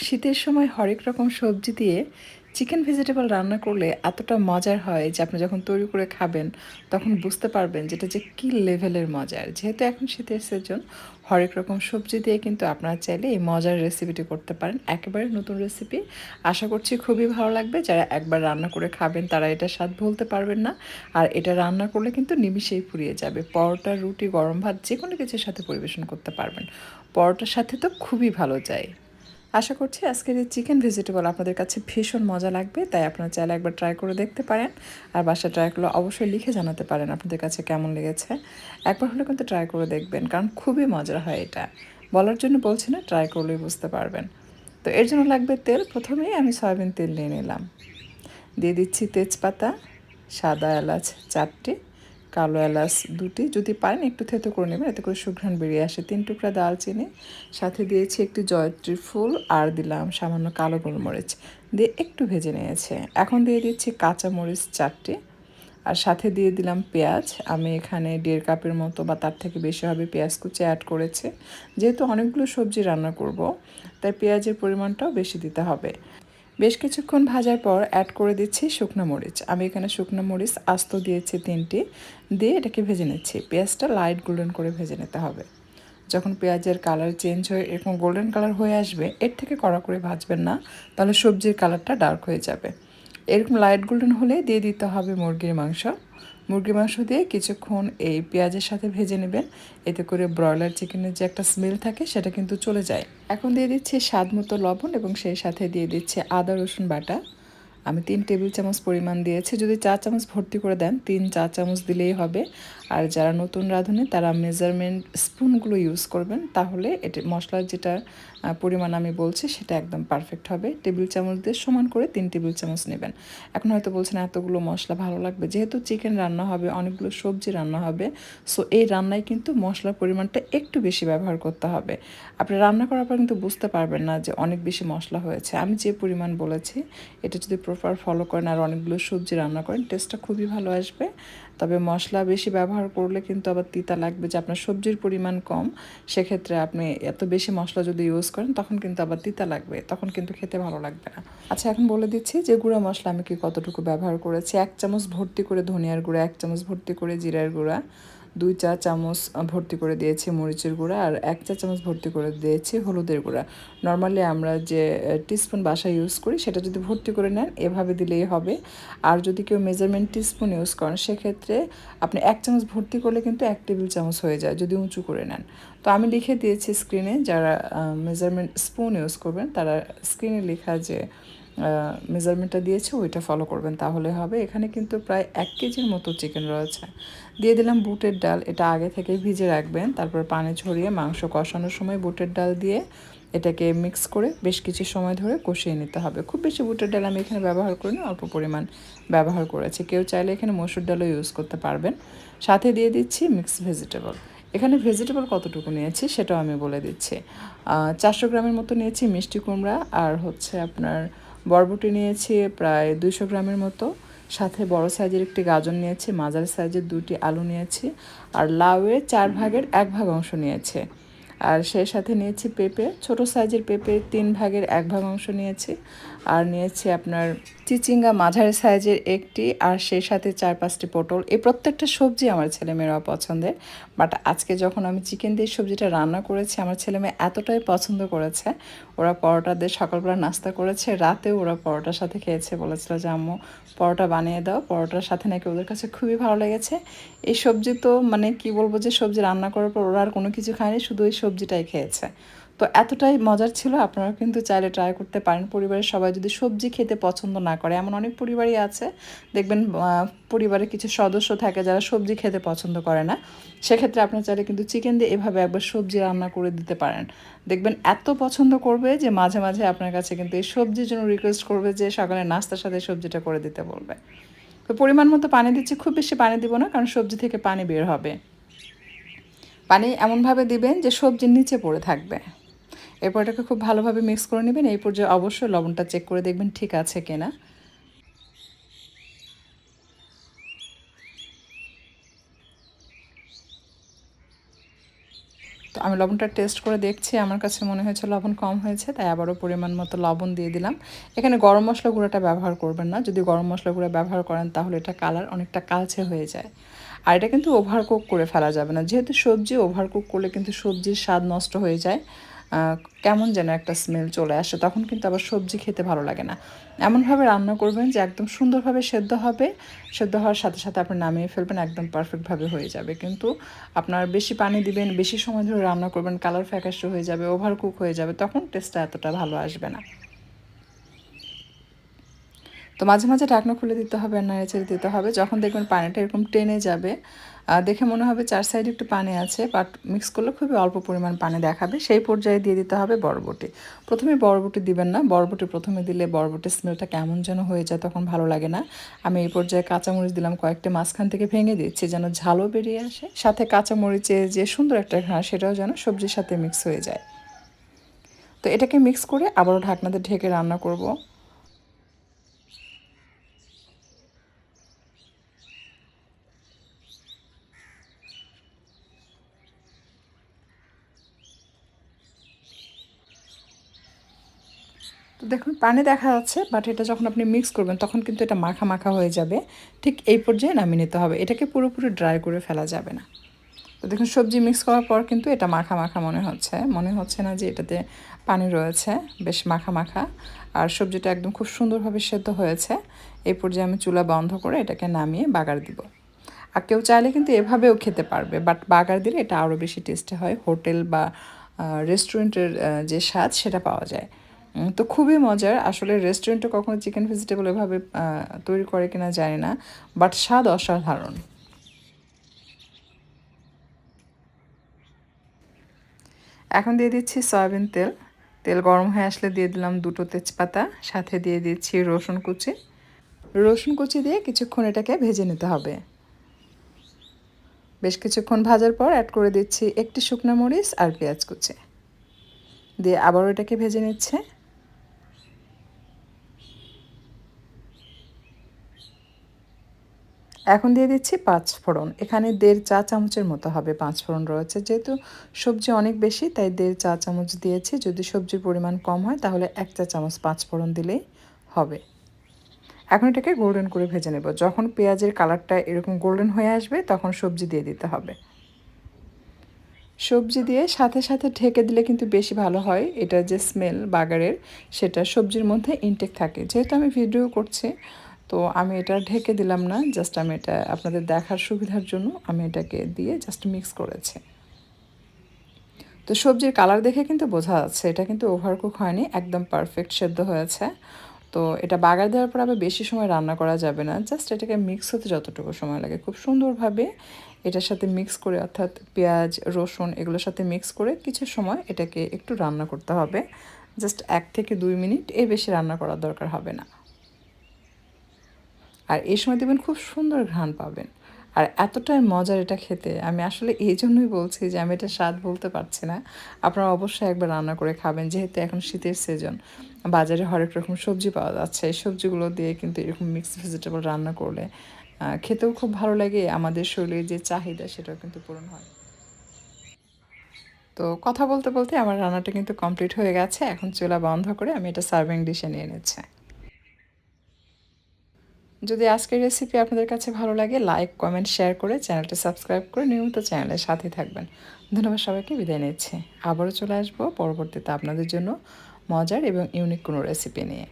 শীতের সময় হরেক রকম সবজি দিয়ে চিকেন ভেজিটেবল রান্না করলে এতটা মজার হয় যে আপনি যখন তৈরি করে খাবেন তখন বুঝতে পারবেন যেটা যে কী লেভেলের মজার। যেহেতু এখন শীতের সিজন, হরেক রকম সবজি দিয়ে কিন্তু আপনারা চাইলে এই মজার রেসিপিটি করতে পারেন। একেবারে নতুন রেসিপি, আশা করছি খুবই ভালো লাগবে। যারা একবার রান্না করে খাবেন তারা এটা স্বাদ ভুলতে পারবেন না। আর এটা রান্না করলে কিন্তু নিমিষেই ফুরিয়ে যাবে। পরোটা, রুটি, গরম ভাত যে কোনো কিছুর সাথে পরিবেশন করতে পারবেন। পরোটার সাথে তো খুবই ভালো যায়। আশা করছি আজকের এই চিকেন ভেজিটেবল আপনাদের কাছে ভীষণ মজা লাগবে, তাই আপনারা চাইলে একবার ট্রাই করে দেখতে পারেন। আর বাসায় ট্রাই করলে অবশ্যই লিখে জানাতে পারেন আপনাদের কাছে কেমন লেগেছে। একবার হলে কিন্তু ট্রাই করে দেখবেন, কারণ খুবই মজার হয় এটা। বলার জন্য বলছি না, ট্রাই করলেই বুঝতে পারবেন। তো এর জন্য লাগবে তেল। প্রথমেই আমি সয়াবিন তেল নিয়ে নিলাম, দিয়ে দিচ্ছি তেজপাতা, সাদা এলাচ 4টি, কালো এলাচ 2টি, যদি পারেন একটু থেতো করে নেবেন, এতে করে সুঘ্রাণ বেরিয়ে আসে। 3 টুকরা দালচিনি, সাথে দিয়েছি একটি জয়ত্রী ফুল, আর দিলাম সামান্য কালো গোলমরিচ, দিয়ে একটু ভেজে নিয়েছে। এখন দিয়ে দিচ্ছি কাঁচামরিচ 4টি, আর সাথে দিয়ে দিলাম পেঁয়াজ। আমি এখানে 1.5 কাপের মতো বা তার থেকে বেশি হবে পেঁয়াজ কুচি অ্যাড করেছে। যেহেতু অনেকগুলো সবজি রান্না করব, তাই পেঁয়াজের পরিমাণটাও বেশি দিতে হবে। বেশ কিছুক্ষণ ভাজার পর অ্যাড করে দিচ্ছি শুকনো মরিচ। আমি এখানে শুকনো মরিচ আস্ত দিয়েছি 3টি, দিয়ে এটাকে ভেজে নিচ্ছি। পেঁয়াজটা লাইট গোল্ডেন করে ভেজে নিতে হবে। যখন পেঁয়াজের কালার চেঞ্জ হয়ে এরকম গোল্ডেন কালার হয়ে আসবে, এর থেকে কড়া করে ভাজবেন না, তাহলে সবজির কালারটা ডার্ক হয়ে যাবে। এরকম লাইট গোল্ডেন হলে দিয়ে দিতে হবে মুরগির মাংস। মুরগির মাংস দিয়ে কিছুক্ষণ এই পেঁয়াজের সাথে ভেজে নেবেন, এতে করে ব্রয়লার চিকেনের যে একটা স্মেল থাকে সেটা কিন্তু চলে যায়। এখন দিয়ে দিচ্ছি স্বাদ মতো লবণ, এবং সেই সাথে দিয়ে দিচ্ছি আদা রসুন বাটা। আমি 3 টেবিল চামচ পরিমাণ দিয়েছি। যদি 4 চামচ ভর্তি করে দেন 3-4 চামচ দিলেই হবে। আর যারা নতুন রাঁধুনি তারা মেজারমেন্ট স্পুনগুলো ইউজ করবেন, তাহলে এটা মশলার যেটা পরিমাণ আমি বলছি সেটা একদম পারফেক্ট হবে। টেবিল চামচ দিয়ে সমান করে 3 টেবিল চামচ নেবেন। এখন হয়তো বলছেন এতগুলো মশলা ভালো লাগবে, যেহেতু চিকেন রান্না হবে, অনেকগুলো সবজি রান্না হবে, সো এই রান্নায় কিন্তু মশলার পরিমাণটা একটু বেশি ব্যবহার করতে হবে। আপনি রান্না করার পর কিন্তু বুঝতে পারবেন না যে অনেক বেশি মশলা হয়েছে। আমি যে পরিমাণ বলেছি এটা যদি প্রপার ফলো করেন আর অনেকগুলো সবজি রান্না করেন, টেস্টটা খুবই ভালো আসবে। তবে মশলা বেশি ব্যবহার করলে কিন্তু আবার তিতা লাগবে, যে আপনার সবজির পরিমাণ কম, সেক্ষেত্রে আপনি এত বেশি মশলা যদি ইউজ করেন তখন কিন্তু আবার তিতা লাগবে, তখন কিন্তু খেতে ভালো লাগবে না। আচ্ছা, এখন বলে দিচ্ছি যে গুঁড়া মশলা আমি কি কতটুকু ব্যবহার করেছি। 1 চামচ ভর্তি করে ধনিয়ার গুঁড়া, 1 চামচ ভর্তি করে জিরার গুঁড়া, 2 চা চামচ ভর্তি করে দিয়েছি মরিচের গুঁড়া, আর 1 চা চামচ ভর্তি করে দিয়েছি হলুদের গুঁড়া। নর্মালি আমরা যে টিস্পুন বাসায় ইউজ করি সেটা যদি ভর্তি করে নেন এভাবে দিলেই হবে। আর যদি কেউ মেজারমেন্ট টিস্পুন ইউজ করেন সেক্ষেত্রে আপনি 1 চামচ ভর্তি করলে কিন্তু 1 টেবিল চামচ হয়ে যায় যদি উঁচু করে নেন। তো আমি লিখে দিয়েছি স্ক্রিনে, যারা মেজারমেন্ট স্পুন ইউজ করবেন তারা স্ক্রিনে লেখা যে মেজারমেন্টটা দিয়েছে ওইটা ফলো করবেন, তাহলে হবে। এখানে কিন্তু প্রায় 1 কেজির মতো চিকেন রয়েছে। দিয়ে দিলাম বুটের ডাল, এটা আগে থেকেই ভিজে রাখবেন, তারপর পানি ছড়িয়ে মাংস কষানোর সময় বুটের ডাল দিয়ে এটাকে মিক্স করে বেশ কিছু সময় ধরে কষিয়ে নিতে হবে। খুব বেশি বুটের ডাল আমি এখানে ব্যবহার করিনি, অল্প পরিমাণ ব্যবহার করেছি। কেউ চাইলে এখানে মসুর ডালও ইউজ করতে পারবেন। সাথে দিয়ে দিচ্ছি মিক্সড ভেজিটেবল। এখানে ভেজিটেবল কতটুকু নিয়েছি সেটাও আমি বলে দিচ্ছি। 400 গ্রামের মতো নিয়েছি মিষ্টি কুমড়া, আর হচ্ছে আপনার বরবটি নিয়েছি প্রায় 200 গ্রামের মতো, সাথে বড় সাইজের একটি গাজর নিয়েছি, মাঝারি সাইজের 2টি আলু নিয়েছি, আর লাউয়ের 4 ভাগের 1 ভাগ অংশ নিয়েছি। আর সেই সাথে নিয়েছি পেঁপে, ছোট সাইজের পেঁপে 3 ভাগের 1 ভাগ অংশ নিয়েছি। আর নিয়েছি আপনার চিচিঙ্গা মাঝারি সাইজের একটি, আর সেই সাথে 4-5টি পটল। এই প্রত্যেকটা সবজি আমার ছেলেমেয়েরা পছন্দের, বাট আজকে যখন আমি চিকেন দিয়ে সবজিটা রান্না করেছি আমার ছেলেমেয়ে এতটাই পছন্দ করেছে, ওরা পরোটা দিয়ে সকালবেলা নাস্তা করেছে, রাতেও ওরা পরোটার সাথে খেয়েছে। বলেছিল যে আম্মু পরোটা বানিয়ে দাও, পরোটার সাথে নাকি ওদের কাছে খুবই ভালো লেগেছে। এই সবজি তো মানে কি বলবো, যে সবজি রান্না করার পর ওরা আর কোনো কিছু খায়নি, শুধু ওই সবজিটাই খেয়েছে। তো এতটাই মজার ছিল, আপনারা কিন্তু চাইলে ট্রাই করতে পারেন। পরিবারের সবাই যদি সবজি খেতে পছন্দ না করে, এমন অনেক পরিবারই আছে দেখবেন, পরিবারে কিছু সদস্য থাকে যারা সবজি খেতে পছন্দ করে না, সেক্ষেত্রে আপনার চাইলে কিন্তু চিকেন দিয়ে এভাবে একবার সবজি রান্না করে দিতে পারেন। দেখবেন এত পছন্দ করবে যে মাঝে মাঝে আপনার কাছে কিন্তু এই সবজির জন্য রিকোয়েস্ট করবে, যে সকালে নাস্তার সাথে সবজিটা করে দিতে বলবে। তো পরিমাণ মতো পানি দিচ্ছি, খুব বেশি পানি দিব না, কারণ সবজি থেকে পানি বের হবে। পানি এমনভাবে দিবেন যে সবজির নিচে পড়ে থাকবে। এরপর এটাকে খুব ভালোভাবে মিক্স করে নেবেন। এই পর্যায়ে অবশ্যই লবণটা চেক করে দেখবেন ঠিক আছে কিনা। তো আমি লবণটা টেস্ট করে দেখছি, আমার কাছে মনে হয়েছে লবণ কম হয়েছে, তাই আবারও পরিমাণ মতো লবণ দিয়ে দিলাম। এখানে গরম মশলা গুঁড়োটা ব্যবহার করবেন না, যদি গরম মশলা গুঁড়ো ব্যবহার করেন তাহলে এটা কালার অনেকটা কালচে হয়ে যায়। আর এটা কিন্তু ওভারকুক করে ফেলা যাবে না, যেহেতু সবজি ওভারকুক করলে কিন্তু সবজির স্বাদ নষ্ট হয়ে যায়, কেমন যেন একটা স্মেল চলে আসে, তখন কিন্তু আবার সবজি খেতে ভালো লাগে না। এমনভাবে রান্না করবেন যে একদম সুন্দরভাবে সেদ্ধ হবে, সেদ্ধ হওয়ার সাথে সাথে আপনি নামিয়ে ফেলবেন, একদম পারফেক্টভাবে হয়ে যাবে। কিন্তু আপনার বেশি পানি দিবেন, বেশি সময় ধরে রান্না করবেন, কালার ফ্যাকাশে হয়ে যাবে, ওভারকুক হয়ে যাবে, তখন টেস্টটা এতটা ভালো আসবে না। তো মাঝে মাঝে ঢাকনা খুলে দিতে হবে আর নেড়েচেড়ে দিতে হবে। যখন দেখবেন পানিটা এরকম টেনে যাবে, দেখে মনে হবে চার সাইডে একটু পানি আছে, বাট মিক্স করলে খুবই অল্প পরিমাণ পানি দেখাবে, সেই পর্যায়ে দিয়ে দিতে হবে বরবটি। প্রথমে বরবটি দিবেন না, বরবটি প্রথমে দিলে বরবটির স্মেলটা কেমন যেন হয়ে যায়, তখন ভালো লাগে না। আমি এই পর্যায়ে কাঁচামরিচ দিলাম কয়েকটা, মাঝখান থেকে ভেঙে দিচ্ছি যেন ঝালও বেরিয়ে আসে, সাথে কাঁচামরিচের যে সুন্দর একটা ঘ্রাণ সেটাও যেন সবজির সাথে মিক্স হয়ে যায়। তো এটাকে মিক্স করে আবারও ঢাকনাতে ঢেকে রান্না করব। তো দেখুন পানি দেখা যাচ্ছে, বাট এটা যখন আপনি মিক্স করবেন তখন কিন্তু এটা মাখা মাখা হয়ে যাবে। ঠিক এই পর্যায়ে নামিয়ে নিতে হবে, এটাকে পুরোপুরি ড্রাই করে ফেলা যাবে না। তো দেখুন সবজি মিক্স করার পর কিন্তু এটা মাখা মাখা মনে হচ্ছে না যে এটাতে পানি রয়েছে, বেশ মাখা মাখা। আর সবজিটা একদম খুব সুন্দরভাবে সেদ্ধ হয়েছে। এই পর্যায়ে আমি চুলা বন্ধ করে এটাকে নামিয়ে বাগার দিব। আর কেউ চাইলে কিন্তু এভাবেও খেতে পারবে, বাট বাগার দিলে এটা আরও বেশি টেস্টি হয়, হোটেল বা রেস্টুরেন্টের যে স্বাদ সেটা পাওয়া যায়। তো খুবই মজার, আসলে রেস্টুরেন্টে কখনো চিকেন ভেজিটেবল এভাবে তৈরি করে কিনা জানি না, বাট স্বাদ অসাধারণ। এখন দিয়ে দিচ্ছি সয়াবিন তেল। তেল গরম হয়ে আসলে দিয়ে দিলাম দুটো তেজপাতা, সাথে দিয়ে দিচ্ছি রসুন কুচি। রসুন কুচি দিয়ে কিছুক্ষণ এটাকে ভেজে নিতে হবে। বেশ কিছুক্ষণ ভাজার পর অ্যাড করে দিচ্ছি একটি শুকনো মরিচ আর পেঁয়াজ কুচি, দিয়ে আবারও এটাকে ভেজে নিচ্ছে। এখন দিয়ে দিচ্ছি পাঁচ ফোড়ন, এখানে 1.5 চা চামচের মতো হবে পাঁচ ফোড়ন রয়েছে, যেহেতু সবজি অনেক বেশি তাই 1.5 চা চামচ দিয়েছি। যদি সবজির পরিমাণ কম হয় তাহলে 1 চা চামচ পাঁচ ফোড়ন দিলেই হবে। এখন এটাকে গোল্ডেন করে ভেজে নেব, যখন পেঁয়াজের কালারটা এরকম গোল্ডেন হয়ে আসবে তখন সবজি দিয়ে দিতে হবে। সবজি দিয়ে সাথে সাথে ঢেকে দিলে কিন্তু বেশি ভালো হয়, এটা যে স্মেল বাগারের সেটা সবজির মধ্যে ইনটেক থাকে। যেহেতু আমি ভিডিও করছি, তো আমি এটা ঢেকে দিলাম না, জাস্ট আমি এটা আপনাদের দেখার সুবিধার জন্য আমি এটাকে দিয়ে জাস্ট মিক্স করেছি। তো সবজির কালার দেখে কিন্তু বোঝা যাচ্ছে এটা কিন্তু ওভারকুক হয়নি, একদম পারফেক্ট সেদ্ধ হয়েছে। তো এটা বাগার দেওয়ার পর আবার বেশি সময় রান্না করা যাবে না, জাস্ট এটাকে মিক্স হতে যতটুকু সময় লাগে খুব সুন্দরভাবে এটার সাথে মিক্স করে, অর্থাৎ পেঁয়াজ রসুন এগুলোর সাথে মিক্স করে কিছু সময় এটাকে একটু রান্না করতে হবে, জাস্ট 1 থেকে 2 মিনিট, এর বেশি রান্না করার দরকার হবে না। আর এই সময় দেখবেন খুব সুন্দর ঘ্রাণ পাবেন। আর এতটাই মজার এটা খেতে, আমি আসলে এই জন্যই বলছি যে আমি এটা স্বাদ বলতে পারছি না। আপনারা অবশ্যই একবার রান্না করে খাবেন, যেহেতু এখন শীতের সিজন, বাজারে হরেক রকম সবজি পাওয়া যাচ্ছে, এই সবজিগুলো দিয়ে কিন্তু এরকম মিক্সড ভেজিটেবল রান্না করলে খেতেও খুব ভালো লাগে, আমাদের শরীরের যে চাহিদা সেটাও কিন্তু পূরণ হয়। তো কথা বলতে বলতে আমার রান্নাটা কিন্তু কমপ্লিট হয়ে গেছে, এখন চুলা বন্ধ করে আমি এটা সার্ভিং ডিশে নিয়ে নিচ্ছি। যদি আজকের রেসিপি আপনাদের কাছে ভালো লাগে, লাইক কমেন্ট শেয়ার করে চ্যানেলটা সাবস্ক্রাইব করে নিয়মিত চ্যানেলের সাথে থাকবেন। ধন্যবাদ, সবাইকে বিদায় নিচ্ছি। আবারও চলে আসবো পরবর্তীতে আপনাদের জন্য মজার এবং ইউনিক কোনো রেসিপি নিয়ে।